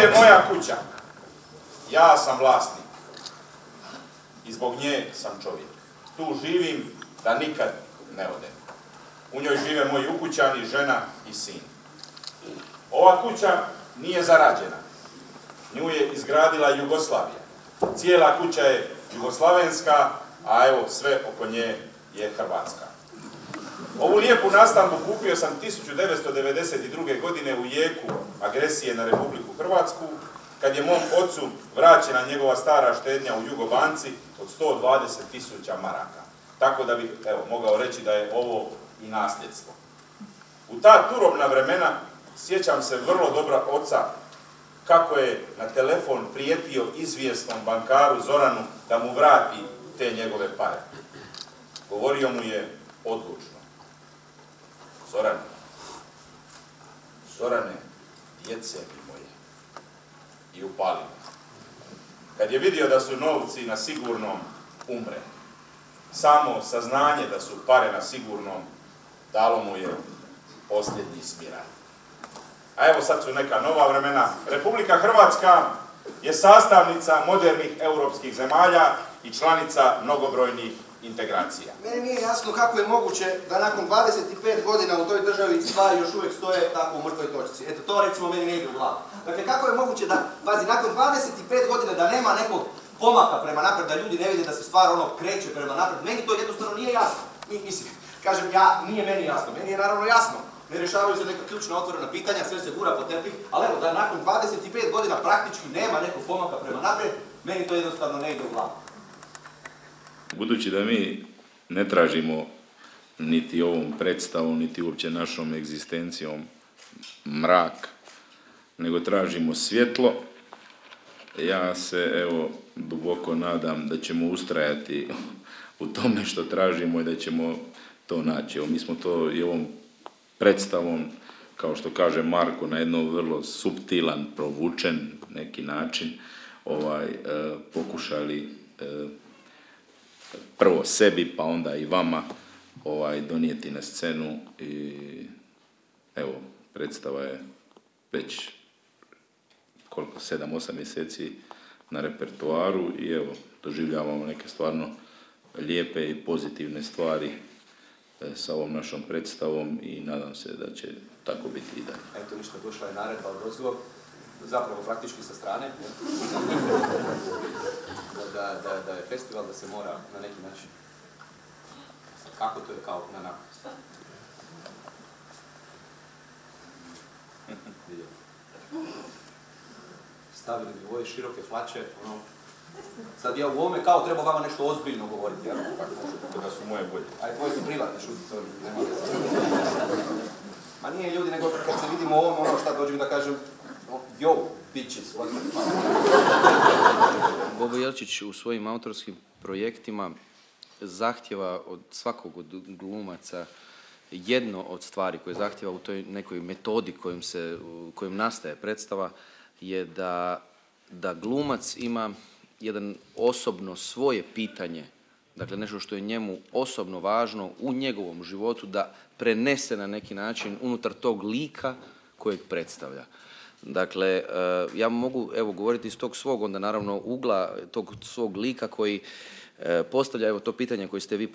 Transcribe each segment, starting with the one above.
je moja kuća. Ja sam vlasnik. I zbog nje sam čovjek. Tu živim da nikad ne odem. U njoj žive moji ukućani, žena i sin. Ova kuća nije zarađena. Nju je izgradila Jugoslavija. Cijela kuća je jugoslavenska, a evo sve oko nje je hrvatska. Ovu lijepu nastambu kupio sam 1992. godine u jeku agresije na Republiku Hrvatsku, kad je mom ocu vraćena njegova stara štednja u Jugobanci od 120.000 maraka. Tako da bih, evo, mogao reći da je ovo i nasljedstvo. U ta turobna vremena sjećam se vrlo dobro oca kako je na telefon prijetio izvjesnom bankaru Zoranu da mu vrati te njegove pare. Govorio mu je odlučno: Zorane, djece mi moje. I upalio. Kad je vidio da su novci na sigurnom, umre. Samo saznanje da su pare na sigurnom dalo mu je posljednji smiraj. A evo sad su neka nova vremena. Republika Hrvatska je sastavnica modernih europskih zemalja i članica mnogobrojnih integracija. Meni nije jasno kako je moguće da nakon 25 godina u toj državi stvari još uvijek stoje tako u mrtvoj točci. Eto, to recimo meni ne ide u glavu. Dakle, kako je moguće da, pazi, nakon 25 godina da nema nekog pomaka prema naprijed, da ljudi ne vide da se stvar kreće prema naprijed, meni to jednostavno nije jasno. Mislim, kažem, nije meni jasno, meni je naravno jasno. Ne rješavaju se neka ključna otvorena pitanja, sve se gura po tepih, ali evo, da nakon 25 godina praktički nema nekog pomaka prema naprijed, meni to jednostavno ne ide u glavu. Budući da mi ne tražimo niti ovom predstavom, niti uopće našom egzistencijom mrak, nego tražimo svjetlo, ja se, evo, duboko nadam da ćemo ustrajati u tome što tražimo i da ćemo to naći. Evo, mi smo to i ovom predstavom, kao što kaže Marko, na jedno vrlo suptilan, provučen neki način, pokušali prvo sebi, pa onda i vama donijeti na scenu. I evo, predstava je već 7-8 mjeseci na repertoaru i evo, doživljavamo neke stvarno lijepe i pozitivne stvari sa ovom našom predstavom i nadam se da će tako biti i dalje. Eto, ništa, došla je naredba od Rozgo, zapravo praktički sa strane, da je festival, da se mora na neki način. Kako to je kao na nama? Stavili bi ove široke hlače, sad ja u ovome kao treba vama nešto ozbiljno govoriti, jel? Da su moje bolje. Aj, tvoje su privatne, šuti, to nema veze. Ma nije ljudi, nego kad se vidimo u ovom, šta dođem da kažem, yo, bitches, what the fuck. Bobo Jelčić u svojim autorskim projektima zahtjeva od svakog od glumaca jedno od stvari koje zahtjeva u toj nekoj metodi kojom nastaje predstava je da glumac ima jedan osobno svoje pitanje, dakle nešto što je njemu osobno važno u njegovom životu, da prenese na neki način unutar tog lika kojeg predstavlja. Dakle, ja mogu govoriti iz tog svog onda naravno ugla, tog svog lika koji postavlja to pitanje koje ste vi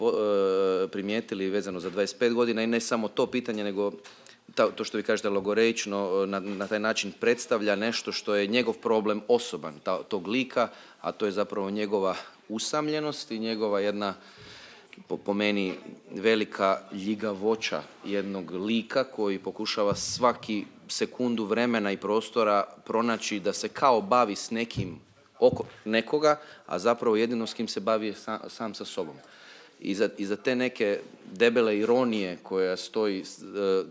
primijetili vezano za 25 godina i ne samo to pitanje, nego to što vi kažete logoreično, na taj način predstavlja nešto što je njegov problem osoban, tog lika, a to je zapravo njegova usamljenost i njegova jedna, po meni, velika ljigavoća jednog lika koji pokušava svaki sekundu vremena i prostora pronaći da se kao bavi s nekim oko nekoga, a zapravo jedino s kim se bavi je sam sa sobom. Iza te neke debele ironije koja stoji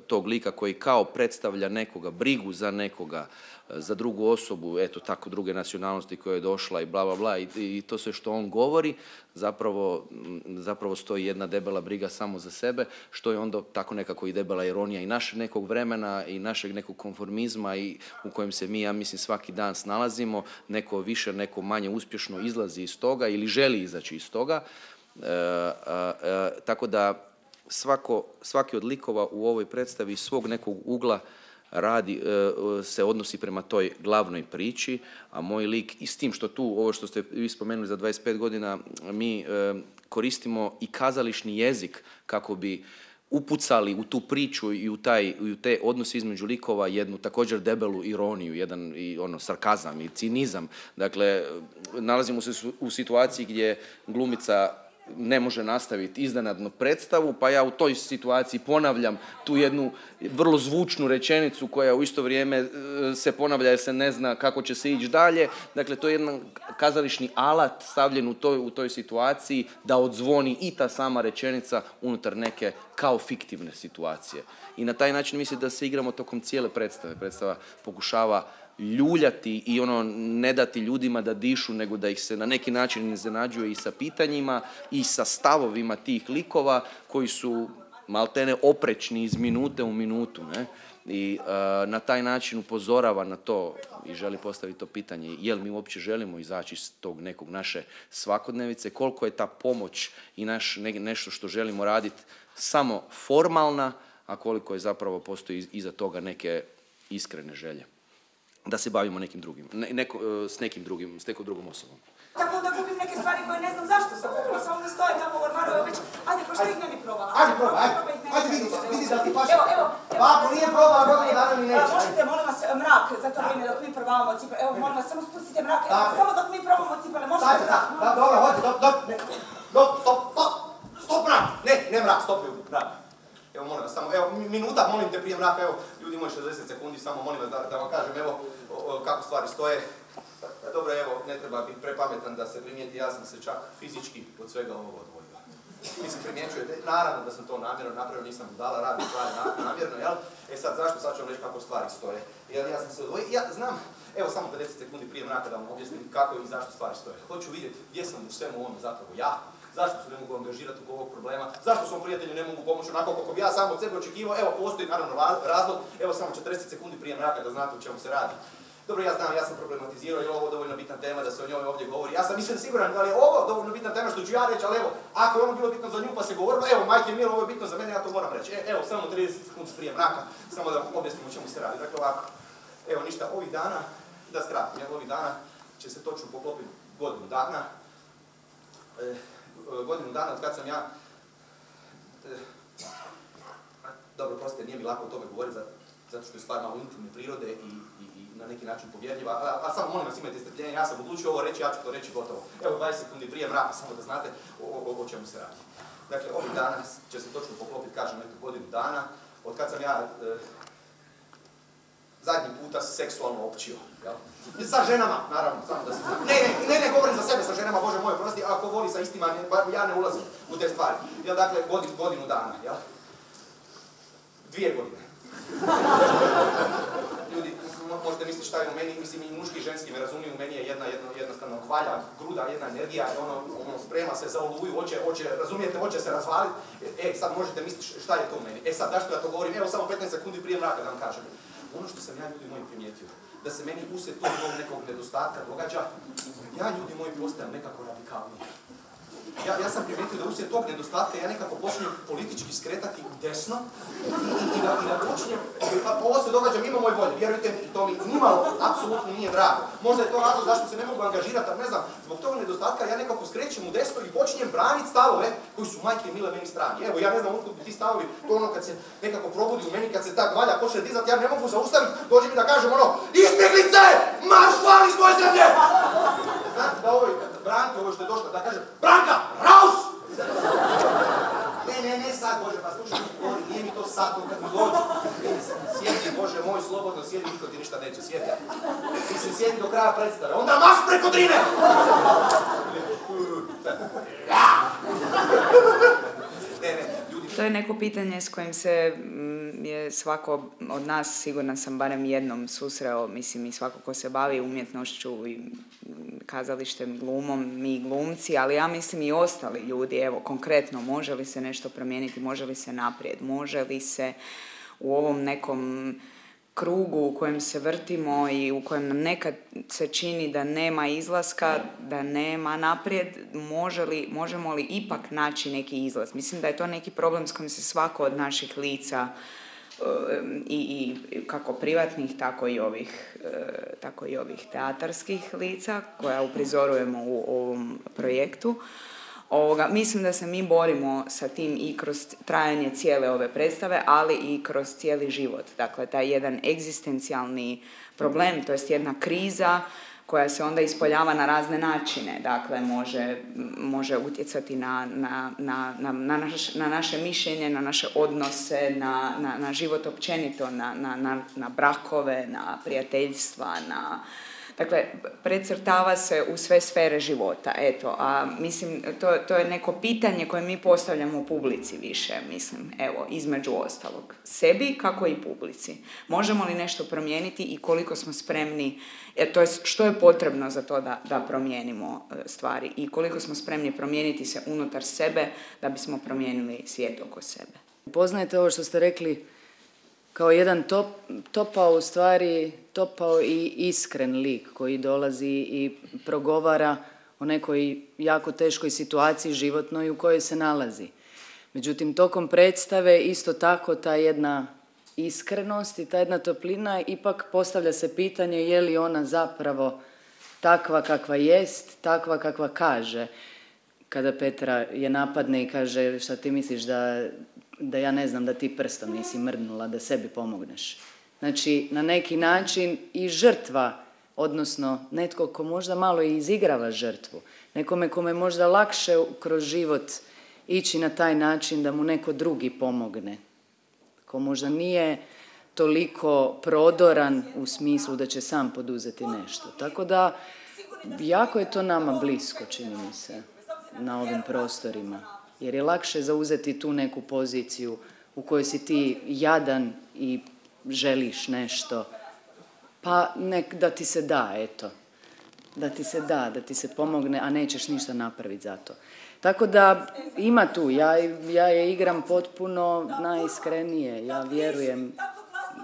tog lika koji kao predstavlja nekoga, brigu za nekoga, za drugu osobu, eto tako druge nacionalnosti koja je došla i bla bla bla i to sve što on govori zapravo stoji jedna debela briga samo za sebe, što je onda tako nekako i debela ironija i našeg nekog vremena i našeg nekog konformizma i u kojem se mi, ja mislim, svaki dan snalazimo, neko više, neko manje uspješno izlazi iz toga ili želi izaći iz toga. Tako da svaki od likova u ovoj predstavi iz svog nekog ugla se odnosi prema toj glavnoj priči, a moj lik, i s tim što tu, ovo što ste vi spomenuli za 25 godina, mi koristimo i kazališni jezik kako bi upucali u tu priču i u te odnose između likova jednu također debelu ironiju, jedan sarkazam i cinizam. Dakle, nalazimo se u situaciji gdje glumica ne može nastaviti iznenadnu predstavu, pa ja u toj situaciji ponavljam tu jednu vrlo zvučnu rečenicu koja u isto vrijeme se ponavlja jer se ne zna kako će se ići dalje. Dakle, to je jedan kazališni alat stavljen u toj situaciji da odzvoni i ta sama rečenica unutar neke kao fiktivne situacije. I na taj način mislim da se igramo tokom cijele predstave. Predstava pokušava ljuljati i ne dati ljudima da dišu, nego da ih se na neki način iznenađuje i sa pitanjima i sa stavovima tih likova koji su maltene oprečni iz minute u minutu, ne? I na taj način upozorava na to i želi postaviti to pitanje jel mi uopće želimo izaći iz tog nekog naše svakodnevice, koliko je ta pomoć i nešto što želimo raditi samo formalna, a koliko je zapravo postoji iza toga neke iskrene želje da se bavimo nekim drugim, s nekom drugom osobom. Tako da gubim neke stvari koje ne znam zašto sam kupila, samo mi stoje tamo u ormaru, već, ajde, pa što ih ne bi probala? Ajde, vidi da ti paš. Papo nije probala, godinu dana mi neće. Možete, molim vas, mrak, za to vrijeme dok mi probavamo cipele. Evo, molim vas, samo spustite mrak, samo dok mi probamo cipele, možete mrak? Dobro, hođi, stop mrak, ne mrak, stop mrak. Evo, molim vas, samo, evo, minuta, molim te prije mraka, evo, ljudi moji 60 sekundi, samo molim vas da vam kažem, evo, kako stvari stoje. Dobro, evo, ne treba biti prepametan da se primijeti, ja sam se čak fizički od svega ovoga odvojio. Mislim, primjećujete, naravno da sam to namjerno napravio, nisam dala raditi stvari namjerno, jel? Sad, zašto? Sad ću vam reći kako stvari stoje. Jer ja sam se odvojio, ja znam, evo, samo 50 sekundi prije mraka da vam objasnim kako i zašto stvari stoje. Hoću vidjeti gdje sam u svemu ovome zapravo ja, zašto se ne mogu angažirati oko ovog problema, zašto svom prijatelju ne mogu pomoći onako kako bi ja sam od sebe očekivao, evo, postoji naravno razlog, evo samo 40 sekundi prije mraka da znate o čemu se radi. Dobro, ja znam, ja sam problematizirao i ovo dovoljno bitna tema da se o njoj ovdje govori. Ja sam mislim siguran da je ovo dovoljno bitna tema što ću ja reći, ali evo, ako je ono bilo bitno za nju pa se govorilo, evo, majke milo, ovo je bitno za mene, ja to moram reći. Evo, samo 30 sekundi prije mraka, samo da objasnimo o čemu se radi. Dakle, ovako, evo ništa, ovih dana, da skratim, ovih dana će se točno poklopiti godinu dana. Godinu dana od kad sam ja... Dobro, prostite, nije mi lako o tome govoriti, zato što je stvar malo intimne prirode i na neki način povjerljiva, a samo molim vas imajte strpljenje, ja sam odlučio ovo reći, ja ću to reći gotovo. Evo 20 sekundi prije mraka, samo da znate o čemu se radi. Dakle, ovih dana će se točno poklopiti, kažem, godinu dana, od kad sam ja zadnji puta seksualno općio, jel? Sa ženama, naravno, samo da se zna. Ne govorim za sebe sa ženama, Bože moj, prosti, ako voli sa istima, ja ne ulazim u te stvari. Jel, dakle, godinu dana, jel? 2 godine. Ljudi, možete misliti šta je u meni, mislim i muški i ženski me razumiju, u meni je jednostavno hvalja, gruda, jedna energija, ono sprema se za oluju, razumijete, hoće se razvaliti. Sad možete misliti šta je to u meni. Sad, zašto ja to govorim? Evo samo 15 sekundi prije mraka da vam kažem. Ono što sam ja, ljudi moji, primijetio, da se meni uslijed tog nekog nedostatka događa, ja, ljudi moji, postajem nekako radikalniji. Ja sam primijetio da uslijed tog nedostatka ja nekako počinjem politički skretati u desno i da počinjem, ovo se događa mimo moje volje, vjerujte mi, to mi nimalo apsolutno nije drago. Možda je to razlog zašto se ne mogu angažirati, ali ne znam, zbog tog nedostatka ja nekako skrećem u desno i počinjem braniti stavove koji su majke mile meni strani. Evo, ja ne znam otkud bi ti stavovi, to ono kad se nekako probudi u meni, kad se ta gvalja počne dizati, ja ne mogu zaustaviti, dođe mi da kažem ono, izbjeglice, marš van iz moje zemlje! Znate da Branka, ovo što je došla, da kaže, Branka, raus! Ne, sad, Bože, pa slušaj, nije mi to sad, kad mi dođe. Sjedi, Bože moj, slobodno, sjedi, niko ti ništa neće, sjedi. Mislim, sjedi do kraja predstave, onda maš preko Drine! To je neko pitanje s kojim se je svako od nas, sigurna sam, barem jednom susreo, mislim i svako ko se bavi umjetnošću i kazalištem, glumom, mi glumci, ali ja mislim i ostali ljudi, evo konkretno, može li se nešto promijeniti, može li se naprijed, može li se u ovom nekom krugu u kojem se vrtimo i u kojem nam nekad se čini da nema izlaska, da nema naprijed, možemo li ipak naći neki izlaz? Mislim da je to neki problem s kojim se svako od naših lica i kako privatnih, tako i ovih teatarskih lica koja uprizorujemo u ovom projektu. Mislim da se mi borimo sa tim i kroz trajanje cijele ove predstave, ali i kroz cijeli život. Dakle, taj jedan egzistencijalni problem, to jest jedna kriza koja se onda ispoljava na razne načine. Dakle, može utjecati na naše mišljenje, na naše odnose, na život općenito, na brakove, na prijateljstva, Dakle, precrtava se u sve sfere života, eto, a mislim, to je neko pitanje koje mi postavljamo u publici više, mislim, evo, između ostalog. Sebi, kako i publici. Možemo li nešto promijeniti i koliko smo spremni, to je što je potrebno za to da promijenimo stvari i koliko smo spremni promijeniti se unutar sebe da bismo promijenili svijet oko sebe. Poznajete ovo što ste rekli, kao jedan topao i iskren lik koji dolazi i progovara o nekoj jako teškoj situaciji životnoj u kojoj se nalazi. Međutim, tokom predstave isto tako ta jedna iskrenost i ta jedna toplina, ipak postavlja se pitanje je li ona zapravo takva kakva jest, takva kakva kaže. Kada Petra je napadne i kaže šta ti misliš da ja ne znam da ti prstom nisi mrdnula, da sebi pomogneš. Znači, na neki način i žrtva, odnosno netko ko možda malo i izigrava žrtvu, nekome kome možda lakše kroz život ići na taj način da mu neko drugi pomogne, ko možda nije toliko prodoran u smislu da će sam poduzeti nešto. Tako da, jako je to nama blisko, čini mi se, na ovim prostorima. Jer je lakše zauzeti tu neku poziciju u kojoj si ti jadan i želiš nešto, pa da ti se da, eto. Da ti se pomogne, a nećeš ništa napraviti za to. Tako da ima tu, ja je igram potpuno najiskrenije, ja vjerujem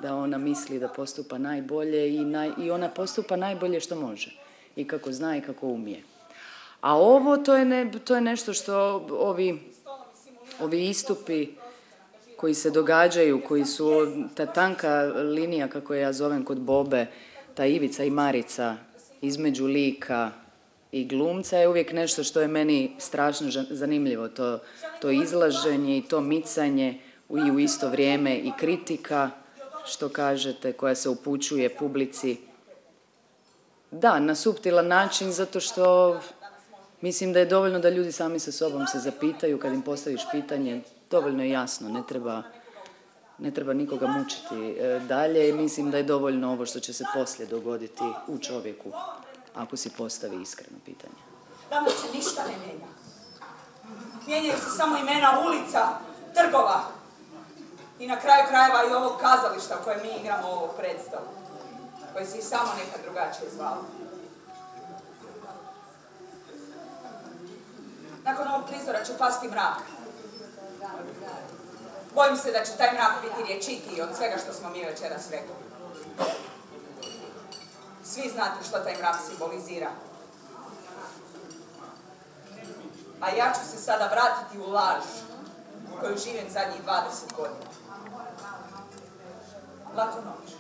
da ona misli da postupa najbolje i ona postupa najbolje što može i kako zna i kako umije. A ovo, to je nešto što ovi istupi koji se događaju, koji su ta tanka linija, kako ja zovem kod Bobe, ta ivica i Marica između lika i glumca je uvijek nešto što je meni strašno zanimljivo. To izlaženje i to micanje i u isto vrijeme i kritika, što kažete, koja se upućuje publici. Da, na suptilan način, zato što mislim da je dovoljno da ljudi sami sa sobom se zapitaju kad im postaviš pitanje, dovoljno je jasno, ne treba nikoga mučiti dalje i mislim da je dovoljno ovo što će se poslije dogoditi u čovjeku ako si postavi iskreno pitanje. Danas se ništa ne mijenja. Mijenjaju se samo imena ulica, trgova i na kraju krajeva i ovog kazališta u kojem mi igramo ovog predstavu, koji se i samo nekad drugačije zvalo. Nakon ovog prizora će pasti mrak. Bojim se da će taj mrak biti rječitiji od svega što smo mi večeras rekli. Svi znate što taj mrak simbolizira. A ja ću se sada vratiti u laž koju živim zadnjih 20 godina. Laku noć.